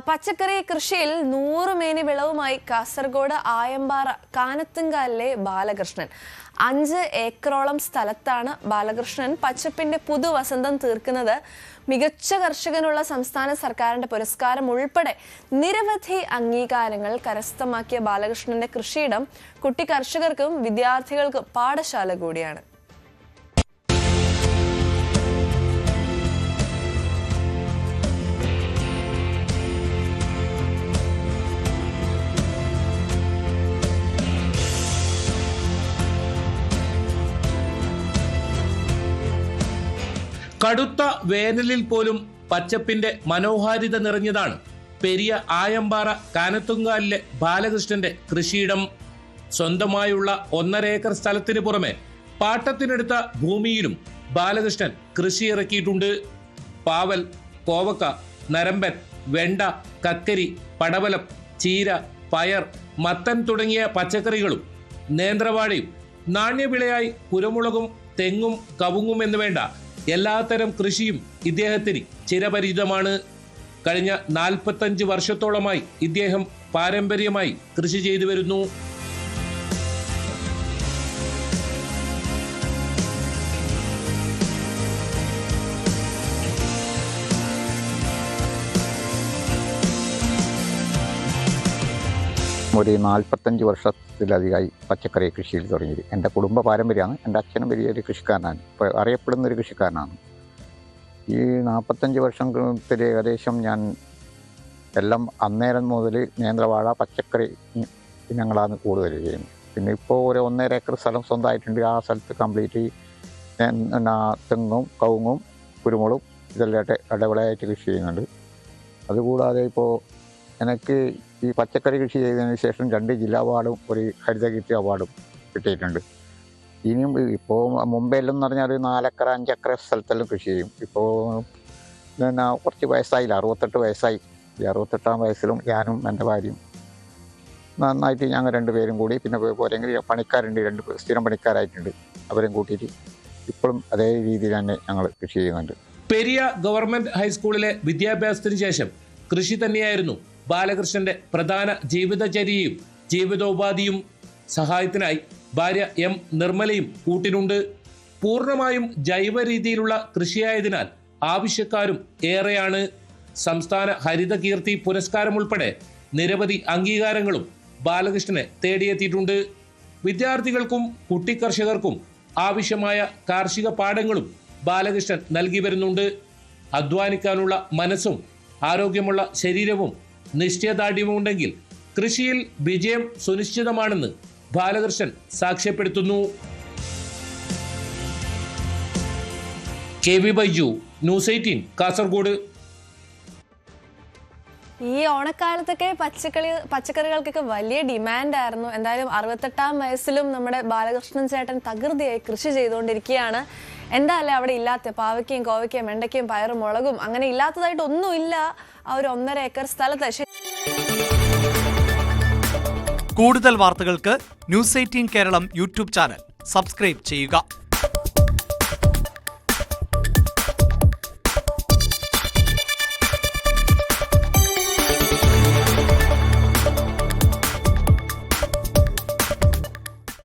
പച്ചക്കറി കൃഷിയിൽ 100 മേനി വിളവുമായി കാസർഗോഡ് ആയമ്പാറ കാനത്തുങ്കാലിലെ ബാലകൃഷ്ണൻ. 5 ഏക്കറോളം സ്ഥലത്താണ് ബാലകൃഷ്ണൻ പച്ചപ്പിന്റെ പുതുവസന്തം തീർക്കുന്നത്. മികച്ച കർഷകനുള്ള സംസ്ഥാന സർക്കാരിന്റെ പുരസ്കാരം ഉൾപ്പെടെ നിരവധി അംഗീകാരങ്ങൾ കരസ്ഥമാക്കിയ ബാലകൃഷ്ണന്റെ കൃഷിയിടം കുട്ടി കർഷകർക്കും വിദ്യാർത്ഥികൾക്കും പാഠശാല കൂടിയാണ്. കടുത്ത വേനലിൽ പോലും പച്ചപ്പിന്റെ മനോഹാരിത നിറഞ്ഞതാണ് പെരിയ ആയമ്പാറ കാനത്തുങ്കാലിലെ ബാലകൃഷ്ണന്റെ കൃഷിയിടം. സ്വന്തമായുള്ള 1.5 ഏക്കർ സ്ഥലത്തിന് പുറമെ പാട്ടത്തിനെടുത്ത ഭൂമിയിലും ബാലകൃഷ്ണൻ കൃഷി ഇറക്കിയിട്ടുണ്ട്. പാവൽ, കോവക്ക, നരമ്പൻ, വെണ്ട, കക്കരി, പടവലം, ചീര, പയർ, മത്തൻ തുടങ്ങിയ പച്ചക്കറികളും നേന്ത്രവാഴയും നാണ്യവിളയായി കുരുമുളകും തെങ്ങും കവുങ്ങും എന്ന് വേണ്ട എല്ലാത്തരം കൃഷിയും ഇദ്ദേഹത്തിന് ചിരപരിചിതമാണ്. കഴിഞ്ഞ 45 വർഷത്തോളമായി ഇദ്ദേഹം പാരമ്പര്യമായി കൃഷി ചെയ്തു വരുന്നു. ഒരു 45 വർഷത്തിലധികമായി പച്ചക്കറി കൃഷിയിൽ തുടങ്ങിയത്. എൻ്റെ കുടുംബ പാരമ്പര്യമാണ്. എൻ്റെ അച്ഛനും വലിയൊരു കൃഷിക്കാരനാണ്, ഇപ്പോൾ അറിയപ്പെടുന്ന ഒരു കൃഷിക്കാരനാണ്. ഈ 45 വർഷത്തിൽ ഏകദേശം ഞാൻ എല്ലാം അന്നേരം മുതൽ നേന്ത്രവാഴ, പച്ചക്കറി ഇനങ്ങളാണ് കൂടുതൽ ചെയ്യുന്നത്. പിന്നെ ഇപ്പോൾ ഒരു 1.5 ഏക്കർ സ്ഥലം സ്വന്തമായിട്ടുണ്ട്. ആ സ്ഥലത്ത് കംപ്ലീറ്റ് തെങ്ങും കവുങ്ങും കുരുമുളകും ഇതെല്ലാം ഇടവിളയായിട്ട് കൃഷി ചെയ്യുന്നുണ്ട്. അതുകൂടാതെ ഇപ്പോൾ എനിക്ക് ഈ പച്ചക്കറി കൃഷി ചെയ്തതിന് ശേഷം 2 ജില്ലാ അവാർഡും ഒരു ഹരിതകീർത്തി അവാർഡും കിട്ടിയിട്ടുണ്ട്. ഇനിയും ഇപ്പോൾ മുംബൈയിലെന്ന് പറഞ്ഞാൽ ഒരു 4 ഏക്കർ 5 ഏക്കർ സ്ഥലത്തെല്ലാം കൃഷി ചെയ്യും. ഇപ്പോൾ പിന്നെ കുറച്ച് വയസ്സായില്ല, 68 വയസ്സായി. ഈ 68-ാം വയസ്സിലും ഞാനും എൻ്റെ ഭാര്യയും നന്നായിട്ട് ഞങ്ങൾ 2 പേരും കൂടി, പിന്നെ പോരെങ്കിൽ പണിക്കാരുണ്ട്, 2 സ്ഥിരം പണിക്കാരായിട്ടുണ്ട്, അവരും കൂട്ടിയിട്ട് ഇപ്പോഴും അതേ രീതിയിൽ തന്നെ ഞങ്ങൾ കൃഷി ചെയ്യുന്നുണ്ട്. പെരിയ ഗവൺമെന്റ് ഹൈസ്കൂളിലെ വിദ്യാഭ്യാസത്തിന് ശേഷം കൃഷി തന്നെയായിരുന്നു ബാലകൃഷ്ണന്റെ പ്രധാന ജീവിതചര്യയും ജീവിതോപാധിയും. സഹായത്തിനായി ഭാര്യ എം നിർമ്മലയും കൂട്ടിനുണ്ട്. പൂർണ്ണമായും ജൈവ രീതിയിലുള്ള കൃഷിയായതിനാൽ ആവശ്യക്കാരും ഏറെയാണ്. സംസ്ഥാന ഹരിതകീർത്തി പുരസ്കാരം ഉൾപ്പെടെ നിരവധി അംഗീകാരങ്ങളും ബാലകൃഷ്ണനെ തേടിയെത്തിയിട്ടുണ്ട്. വിദ്യാർത്ഥികൾക്കും കുട്ടി കർഷകർക്കും ആവശ്യമായ കാർഷിക പാഠങ്ങളും ബാലകൃഷ്ണൻ നൽകി വരുന്നുണ്ട്. അധ്വാനിക്കാനുള്ള മനസ്സും ആരോഗ്യമുള്ള ശരീരവും നിശ്ചയദാർഢ്യവും ഉണ്ടെങ്കിൽ കൃഷിയിൽ വിജയം സുനിശ്ചിതമാണെന്ന് ബാലകൃഷ്ണൻ സാക്ഷ്യപ്പെടുത്തുന്നു. KV Baiju, news 18, Kasaragod. ഈ ഓണക്കാലത്തൊക്കെ പച്ചക്കറികൾക്കൊക്കെ വലിയ ഡിമാൻഡായിരുന്നു. എന്തായാലും 68-ാം വയസ്സിലും നമ്മുടെ ബാലകൃഷ്ണൻ ചേട്ടൻ തകൃതിയായി കൃഷി ചെയ്തുകൊണ്ടിരിക്കുകയാണ്. എന്താ അല്ലേ അവിടെ ഇല്ലാത്ത പാവയ്ക്കയും കോവയ്ക്കയും വെണ്ടയ്ക്കയും പയറും മുളകും അങ്ങനെ ഇല്ലാത്തതായിട്ട് ഒന്നുമില്ല ആ ഒരു 1.5 ഏക്കർ സ്ഥലത്ത്. കൂടുതൽ വാർത്തകൾക്ക് news 18 Keralam YouTube channel subscribe ചെയ്യുക.